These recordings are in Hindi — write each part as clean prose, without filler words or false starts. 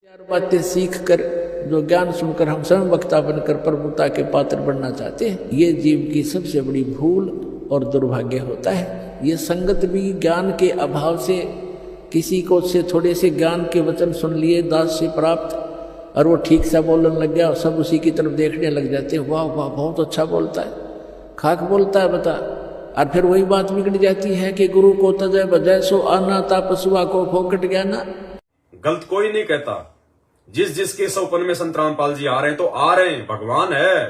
चार बातें सीख कर जो ज्ञान सुनकर हम स्वयं वक्ता बनकर प्रभुता के पात्र बनना चाहते हैं, ये जीव की सबसे बड़ी भूल और दुर्भाग्य होता है। ये संगत भी ज्ञान के अभाव से किसी को से थोड़े से ज्ञान के वचन सुन लिए दास से प्राप्त, और वो ठीक सा बोलने लग गया और सब उसी की तरफ देखने लग जाते हैं। वाह वाह, बहुत अच्छा बोलता है, खाक बोलता है बता। और फिर वही बात बिगड़ जाती है कि गुरु को तजय बजय सो आना तापसुआ को फोकट गया ना। गलत कोई नहीं कहता। जिस जिसके सौपन में संत रामपाल जी आ रहे हैं तो आ रहे हैं। भगवान है,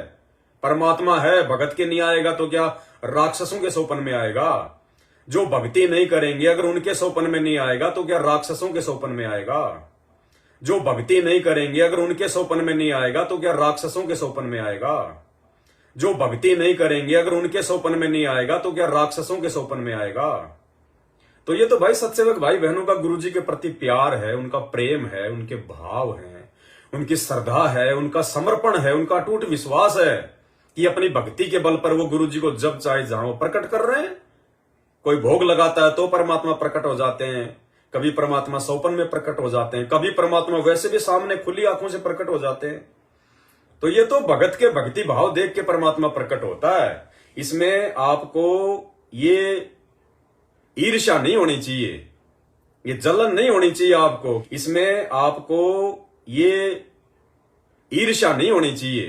परमात्मा है, भगत के नहीं आएगा तो क्या राक्षसों के सौपन में आएगा? जो भक्ति नहीं करेंगे अगर उनके सौपन में नहीं आएगा तो क्या राक्षसों के सौपन में आएगा? जो भक्ति नहीं करेंगे अगर उनके सौपन में नहीं आएगा तो क्या राक्षसों के सौपन में आएगा? जो भक्ति नहीं करेंगे अगर उनके सौपन में नहीं आएगा तो क्या राक्षसों के सौपन में आएगा? तो ये तो भाई सत्सेवक भाई बहनों का गुरु जी के प्रति प्यार है, उनका प्रेम है, उनके भाव हैं, उनकी श्रद्धा है, उनका समर्पण है, उनका अटूट विश्वास है कि अपनी भक्ति के बल पर वो गुरु जी को जब चाहे जहां प्रकट कर रहे हैं। कोई भोग लगाता है तो परमात्मा प्रकट हो जाते हैं, कभी परमात्मा सौपन में प्रकट हो जाते हैं, कभी परमात्मा वैसे भी सामने खुली आंखों से प्रकट हो जाते हैं। तो ये तो भगत के भक्ति भाव देख के परमात्मा प्रकट होता है। इसमें आपको ये ईर्ष्या नहीं होनी चाहिए, ये जलन नहीं होनी चाहिए आपको। इसमें आपको ये ईर्ष्या नहीं होनी चाहिए,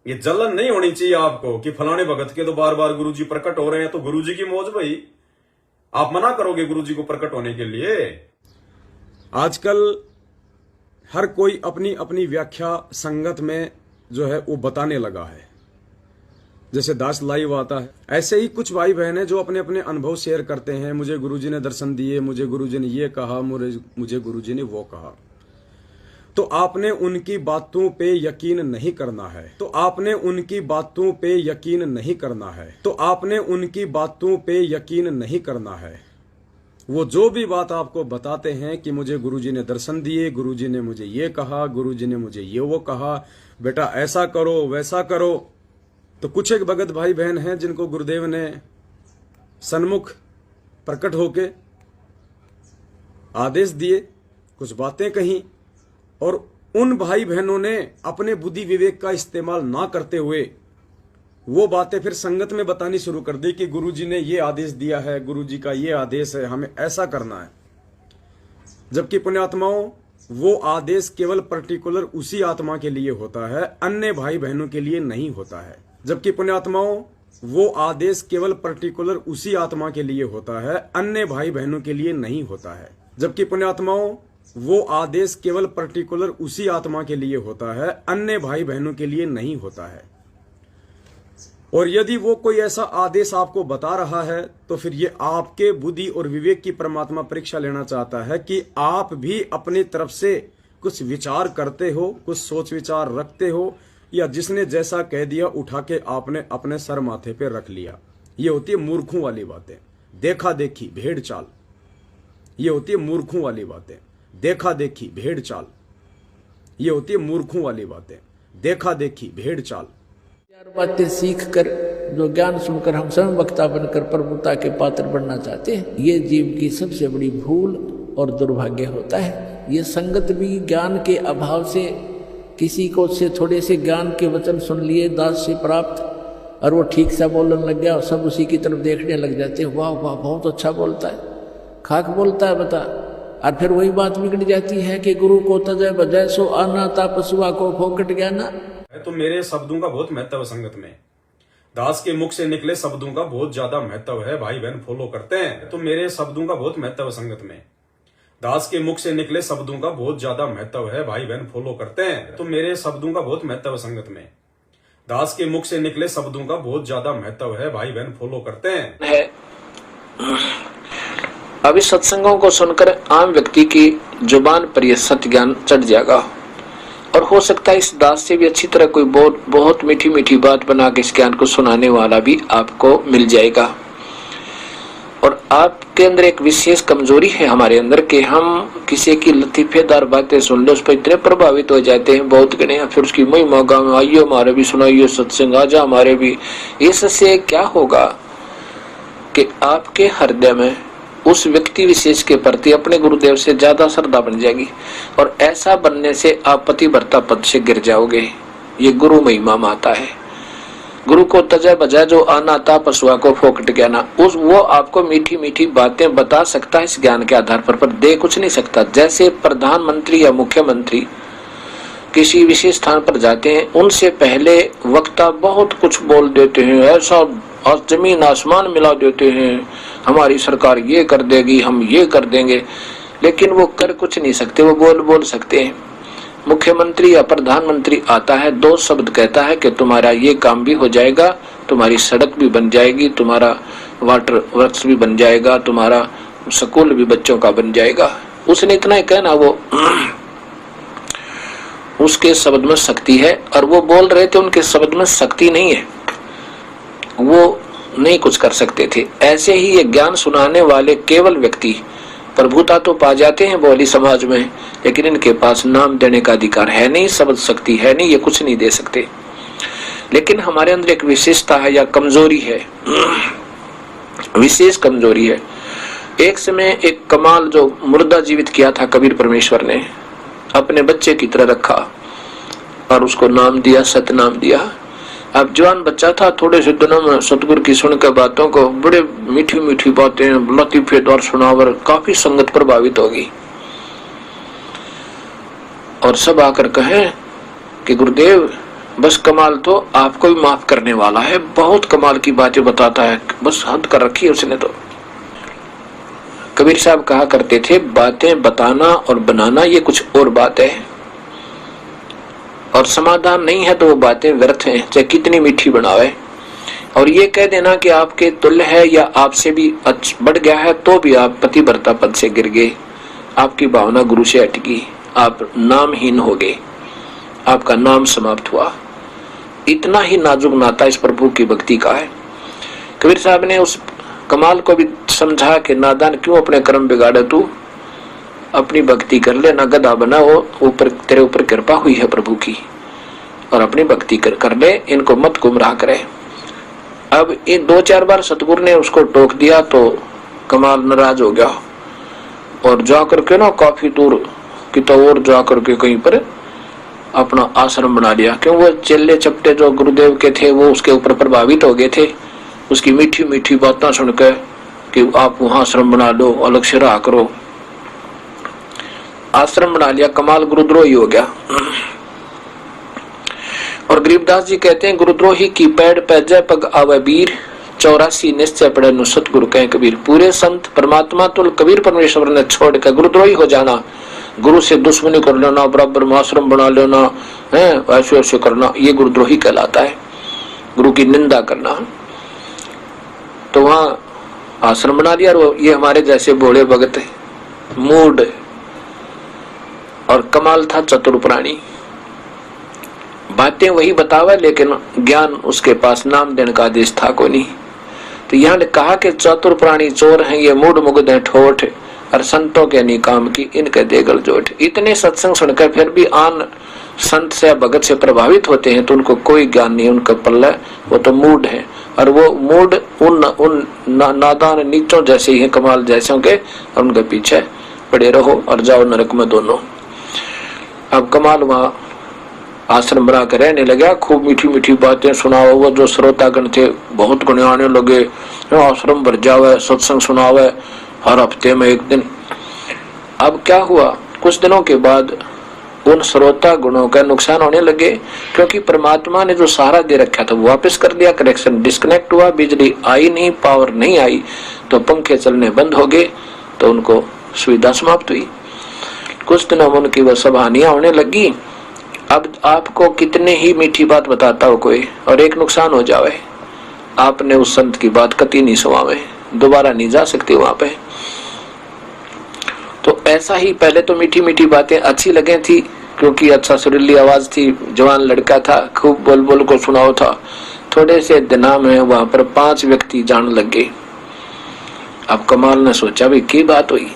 ये जलन नहीं होनी चाहिए आपको कि फलाने भगत के तो बार बार गुरुजी प्रकट हो रहे हैं तो गुरुजी की मौज भाई। आप मना करोगे गुरुजी को प्रकट होने के लिए? आजकल हर कोई अपनी अपनी व्याख्या संगत में जो है वो बताने लगा है। जैसे दास लाइव आता है, ऐसे ही कुछ भाई बहन है जो अपने अपने अनुभव शेयर करते हैं। मुझे गुरुजी ने दर्शन दिए, मुझे गुरुजी ने ये कहा, मुझे गुरुजी ने वो कहा। तो आपने उनकी बातों पे यकीन नहीं करना है। तो आपने उनकी बातों पे यकीन नहीं करना है। तो आपने उनकी बातों पे यकीन नहीं करना है। वो जो भी बात आपको बताते हैं कि मुझे गुरुजी ने दर्शन दिए, गुरुजी ने मुझे ये कहा, गुरुजी ने मुझे ये वो कहा, बेटा ऐसा करो वैसा करो। तो कुछ एक भगत भाई बहन हैं जिनको गुरुदेव ने सन्मुख प्रकट होके आदेश दिए, कुछ बातें कही, और उन भाई बहनों ने अपने बुद्धि विवेक का इस्तेमाल ना करते हुए वो बातें फिर संगत में बतानी शुरू कर दी कि गुरुजी ने ये आदेश दिया है, गुरुजी का ये आदेश है, हमें ऐसा करना है। जबकि पुण्यात्माओं, वो आदेश केवल पर्टिकुलर उसी आत्मा के लिए होता है, अन्य भाई बहनों के लिए नहीं होता है। जबकि पुण्यात्माओं, वो आदेश केवल पर्टिकुलर उसी आत्मा के लिए होता है, अन्य भाई बहनों के लिए नहीं होता है। जबकि पुण्यात्माओं, वो आदेश केवल पर्टिकुलर उसी आत्मा के लिए होता है, अन्य भाई बहनों के लिए नहीं होता है। और यदि वो कोई ऐसा आदेश आपको बता रहा है तो फिर ये आपके बुद्धि और विवेक की परमात्मा परीक्षा लेना चाहता है कि आप भी अपनी तरफ से कुछ विचार करते हो, कुछ सोच विचार रखते हो, या जिसने जैसा कह दिया उठा के आपने अपने सर माथे पे रख लिया। ये होती है मूर्खों वाली बातें, देखा देखी भेड़ चाल। ये होती है मूर्खों वाली बातें, देखा देखी भेड़ चाल। ये होती है मूर्खों वाली बातें, देखा देखी भेड़ चाल। चार बातें सीख कर जो ज्ञान सुनकर हम स्वयं वक्ता बनकर प्रभुता के पात्र बनना चाहते हैं, ये जीव की सबसे बड़ी भूल और दुर्भाग्य होता है। ये संगत भी ज्ञान के अभाव से किसी को से थोड़े से ज्ञान के वचन सुन लिए दास से प्राप्त, और वो ठीक सा बोलने लग गया और सब उसी की तरफ देखने लग जाते हैं। वाह वाह, बहुत अच्छा बोलता है, खाक बोलता है बता। और फिर वही बात बिगड़ जाती है कि गुरु को तजय बजय सो आना तापसुआ को फोकट गया ना। तो मेरे शब्दों का बहुत महत्व है संगत में। दास के मुख से निकले शब्दों का बहुत ज्यादा महत्व है, भाई बहन फॉलो करते हैं। तो मेरे शब्दों का बहुत महत्व है संगत में। दास के मुख से निकले शब्दों का बहुत ज्यादा महत्व है, भाई बहन फॉलो करते हैं। तो मेरे शब्दों का बहुत महत्व है संगत में। दास के मुख से निकले शब्दों का बहुत ज्यादा महत्व है, भाई बहन फॉलो करते हैं। अभी सत्संगों को सुनकर आम व्यक्ति की जुबान पर यह सत्य ज्ञान चढ़ जाएगा, और हो सकता है इस दास से भी अच्छी तरह कोई बहुत मीठी मीठी बात बना के इस ज्ञान को सुनाने वाला भी आपको मिल जाएगा। और आपके अंदर एक विशेष कमजोरी है हमारे अंदर कि हम किसी की लतीफेदार बातें सुन ले उस पर इतने प्रभावित हो जाते हैं, बहुत गणे, फिर उसकी महिमा गाँव आइए हमारे भी सुनाइए सत्संग, आजा हमारे भी। इससे क्या होगा कि आपके हृदय में उस व्यक्ति व्यक्ति विशेष के प्रति अपने गुरुदेव से ज्यादा श्रद्धा बन जाएगी, और ऐसा बनने से आप पतिव्रता पद से गिर जाओगे। ये गुरु महिमा माता है। गुरु को तजय बजाय जो आना था पशुआ को फोकट ज्ञाना, उस वो आपको मीठी मीठी बातें बता सकता है इस ज्ञान के आधार पर दे कुछ नहीं सकता। जैसे प्रधानमंत्री या मुख्यमंत्री किसी विशेष स्थान पर जाते हैं, उनसे पहले वक्ता बहुत कुछ बोल देते हैं, ऐसा और जमीन आसमान मिला देते हैं, हमारी सरकार ये कर देगी, हम ये कर देंगे, लेकिन वो कर कुछ नहीं सकते, वो बोल सकते हैं। मुख्यमंत्री या प्रधानमंत्री आता है, 2 शब्द कहता है कि तुम्हारा ये काम भी हो जाएगा, तुम्हारी सड़क भी बन जाएगी, तुम्हारा वाटर वर्क्स भी बन जाएगा, तुम्हारा स्कूल भी बच्चों का बन जाएगा। उसने इतना ही कहना, वो उसके शब्द में शक्ति है, और वो बोल रहे थे उनके शब्द में शक्ति नहीं है, वो नहीं कुछ कर सकते थे। ऐसे ही ये ज्ञान सुनाने वाले केवल व्यक्ति प्रभुता तो पा जाते हैं बोली समाज में, लेकिन इनके पास नाम देने का अधिकार है नहीं, शब्द शक्ति है नहीं, ये कुछ नहीं दे सकते। लेकिन हमारे अंदर एक विशेषता है या कमजोरी है, विशेष कमजोरी है। एक समय एक कमाल जो मुर्दा जीवित किया था कबीर परमेश्वर ने, अपने बच्चे की तरह रखा और उसको नाम दिया, सतनाम दिया। अब जवान बच्चा था, थोड़े से दिनों में सतगुरु की सुनकर बातों को, बड़े मीठी मीठी बातें लतीफे द्वार सुनावर, काफी संगत प्रभावित होगी। और सब आकर कहें कि गुरुदेव बस कमाल तो आपको भी माफ करने वाला है, बहुत कमाल की बातें बताता है, बस हद कर रखी है उसने तो। कबीर साहब कहा करते थे, बातें बताना और बनाना ये कुछ और बात है, और समाधान नहीं है तो वो बातें व्यर्थ हैं, चाहे कितनी मीठी बनावे। और ये कह देना कि आपके तुल्य है या आपसे भी बढ़ गया है, तो भी आप पतिव्रता पद से गिर गए, आपकी भावना गुरु से अटकी, आप नामहीन हो गए, आपका नाम समाप्त हुआ। इतना ही नाजुक नाता इस प्रभु की भक्ति का है। कबीर साहब ने उस कमाल को भी समझा कि नादान क्यों अपने कर्म बिगाड़े, तू अपनी भक्ति कर ले, ना गधा बना हो, ऊपर तेरे ऊपर कृपा हुई है प्रभु की, और अपनी भक्ति कर ले, इनको मत गुमराह करे। अब इन 2-4 बार सतगुरु ने उसको टोक दिया तो कमाल नाराज हो गया, और जाकर के ना काफी दूर की तो और जाकर के कहीं पर अपना आश्रम बना लिया। क्यों, वो चेले चपटे जो गुरुदेव के थे वो उसके ऊपर प्रभावित हो गए थे, उसकी मीठी मीठी बातें सुनकर कि आप वहां आश्रम बना लो, अलग से रहा करो। आश्रम बना लिया, कमाल गुरुद्रोही हो गया। और गरीबदास जी कहते हैं, गुरुद्रोही की पैड़ पे जय पग आवे वीर, 84 निश्चय पड़े नु सतगुरु कहें कबीर। पूरे संत परमात्मा तुल कबीर परमेश्वर ने छोड़ कर गुरुद्रोही हो जाना, गुरु से दुश्मनी कर लेना, बराबर में आश्रम बना लेना है, ऐसे ऐसे करना, ये गुरुद्रोही कहलाता है, गुरु की निंदा करना। तो वहां आश्रम बना लिया, और ये हमारे जैसे भोले भगत मूड, और कमाल था चतुर प्राणी, बातें वही बतावे लेकिन ज्ञान उसके पास नाम देने का आदेश था को नहीं। तो यहाँ कहा कि चतुर प्राणी चोर हैं, ये मूड मुग्ध है ठोठ, और संतों के नहीं काम की इनके देगल जोठ। इतने सत्संग सुनकर फिर भी आन संत से भगत से प्रभावित होते हैं तो उनको कोई ज्ञान नहीं, उनका पल्ला वो तो मूड है, और वो मूड उन नादान नीचों जैसे ही है, कमाल जैसे के, और उनके पीछे पड़े रहो और जाओ नरक में दोनों। अब कमाल वहां आश्रम बना कर रहने लगा, खूब मीठी मीठी बातें सुनाओ। वो जो श्रोतागण थे बहुत गुण आने लगे, आश्रम भर जावे, सत्संग सुनावे हर हफ्ते में एक दिन। अब क्या हुआ, कुछ दिनों के बाद उन श्रोता गुणों का नुकसान होने लगे, क्योंकि परमात्मा ने जो सहारा दे रखा था वो वापस कर दिया, कनेक्शन डिस्कनेक्ट हुआ, बिजली आई नहीं, पावर नहीं आई, तो पंखे चलने बंद हो गए, तो उनको सुविधा समाप्त हुई। कुछ दिनों में उनकी वह सब हानियां होने लगी। अब आपको कितने ही मीठी बात बताता हो कोई, और एक नुकसान हो जावे, आपने उस संत की बात कति नहीं सुनावे, दोबारा नहीं जा सकते वहां पे। तो ऐसा ही पहले तो मीठी मीठी बातें अच्छी लगे थी, क्योंकि अच्छा सुरीली आवाज थी, जवान लड़का था, खूब बोल बोल को सुनाओ था। थोड़े से दिनों में वहां पर 5 व्यक्ति जान लग गए। अब कमाल ने सोचा भाई की बात हुई,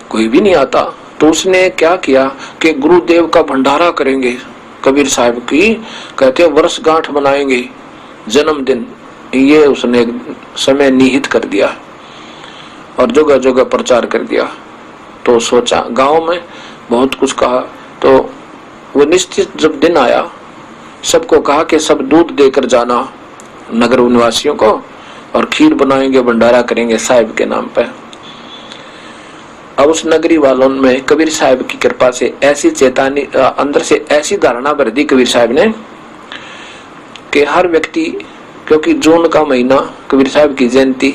कोई भी नहीं आता, तो उसने क्या किया कि गुरुदेव का भंडारा करेंगे, कबीर साहब की कहते वर्षगांठ बनाएंगे, जन्मदिन, ये उसने समय निहित कर दिया। और जगह जगह प्रचार कर दिया। तो सोचा, गांव में बहुत कुछ कहा, तो वो निश्चित जब दिन आया सबको कहा कि सब दूध देकर जाना नगर निवासियों को, और खीर बनाएंगे, भंडारा करेंगे साहिब के नाम पे। अब उस नगरी वालों में कबीर साहब की कृपा से ऐसी चेतावनी, अंदर से ऐसी धारणा भर दी कबीर साहब ने कि हर व्यक्ति, क्योंकि जून का महीना कबीर साहब की जयंती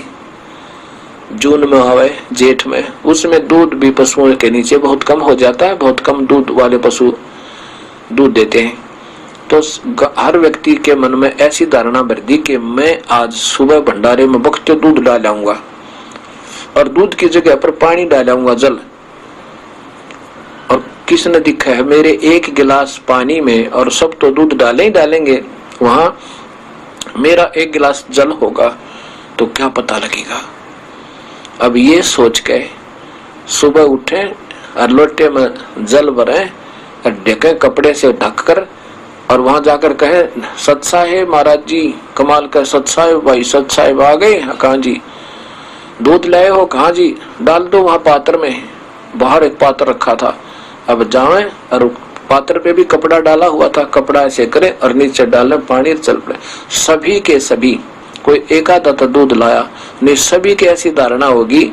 जून में आवे, जेठ में, उसमें दूध भी पशुओं के नीचे बहुत कम हो जाता है, बहुत कम दूध वाले पशु दूध देते हैं। तो हर व्यक्ति के मन में ऐसी धारणा भर दी कि मैं आज सुबह भंडारे में बख्ते दूध डालाऊंगा, और दूध की जगह पर पानी डालाऊंगा, जल। और किसने दिखा है मेरे एक गिलास पानी में, और सब तो दूध डाले ही डालेंगे, वहां मेरा एक गिलास जल होगा तो क्या पता लगेगा। अब ये सोच के सुबह उठे और लोटे में जल भरे और ढके कपड़े से ढककर, और वहां जाकर कहे, सत साहेब महाराज जी, कमाल का सत साहेब भाई, सत साहेब आ गए? कहाँ जी? दूध लाए हो? कहाँ जी? डाल दो वहां पात्र में। बाहर एक पात्र रखा था, अब जाए और पात्र पे भी कपड़ा डाला हुआ था, कपड़ा ऐसे करे और नीचे डाले पानी, चल पड़े। सभी के सभी, कोई एक आधा तो दूध लाया नहीं, सभी की ऐसी धारणा होगी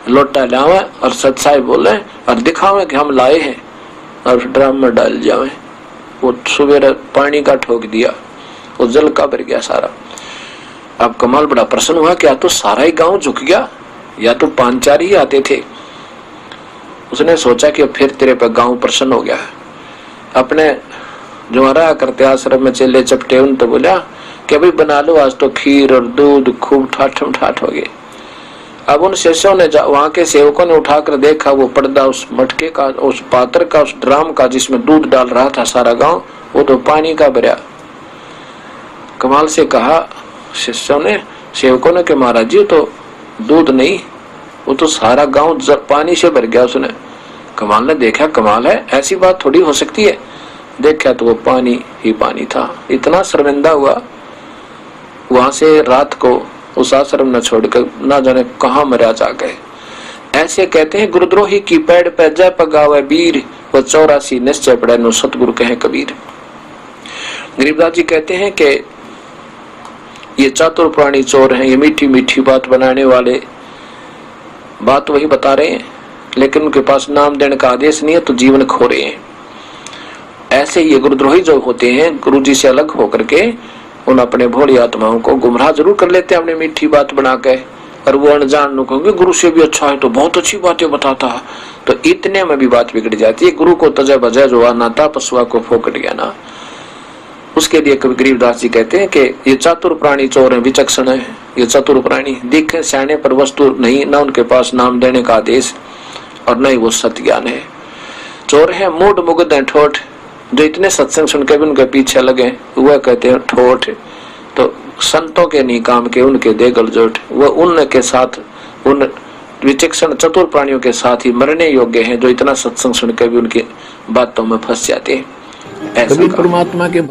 लोटा लावे और सत साहेब बोले और दिखावे कि हम लाए हैं, और ड्राम में डाल जावे। वो सुबह पानी का ठोक दिया, वो जल का भर गया सारा। अब कमाल बड़ा प्रसन्न हुआ, क्या तो सारा ही गांव झुक गया, या तो 5-4 ही आते थे। उसने सोचा कि फिर तेरे पे गांव प्रसन्न हो गया है। अपने जो रहा करते आश्रम में चेले चपटे, उन तो बोला कि भाई बना लो आज तो खीर और दूध, खूब ठाठम ठाठ हो गए। अब उन शिष्यों ने, वहां के सेवकों ने उठाकर देखा, वो पर्दा उस मटके का, उस पात्र का, उस ड्राम का जिसमें दूध डाल रहा था सारा गांव, वो तो पानी का भरा। कमाल से कहा शिष्यों ने, सेवकों ने, कि महाराज जी तो दूध नहीं, वो तो सारा गांव पानी से भर गया। उसने, कमाल ने देखा, कमाल है, ऐसी बात थोड़ी हो सकती है। देखा तो वो पानी ही पानी था। इतना शर्मिंदा हुआ, वहां से रात को उस आश्रम न छोड़कर ना जाने कहां मरा जा गए। ऐसे कहते हैं, गुरुद्रोही की पैड़ पे जय पगावे वीर, वो 84 निश्चय पड़े नो सतगुरु कहे कबीर। गरीबदास जी कहते हैं कि ये चातुर प्राणी चोर हैं, ये मीठी मीठी बात बनाने वाले बात वही बता रहे हैं, लेकिन उनके पास नाम देने का आदेश नहीं है, तो जीवन खो रहे हैं। ऐसे ये गुरुद्रोही जो होते हैं, गुरु जी से अलग होकर के उन अपने भोली आत्माओं को गुमराह जरूर कर लेते हैं अपने मीठी बात बना के, और वो अनजान लोग कहेंगे गुरु से भी अच्छा है तो बहुत अच्छी बातें बताता है, तो इतने में भी बात बिगड़ जाती है। गुरु को तजय बजय जो नाता पशुआ को फोकट गया ना। उसके लिए कवि गरीबदास जी कहते हैं कि ये चातुर प्राणी चोर है, विचक्षण है, ये चतुर प्राणी दिखे सियाने पर वस्तु नहीं, न उनके पास नाम देने का आदेश और न ही वो सत्य ज्ञान है। चोर है मूड मुग्ध है ठोठ, जो इतने सत्संग सुन के भी उनके पीछे लगे वह कहते हैं ठोठ। तो संतों के नहीं काम के उनके देगल जोट, वह उनके साथ, उन विचक्षण चतुर प्राणियों के साथ ही मरने योग्य हैं, जो इतना सत्संग सुन के भी उनकी बातों में फंस जाते हैं। ऐसा परमात्मा के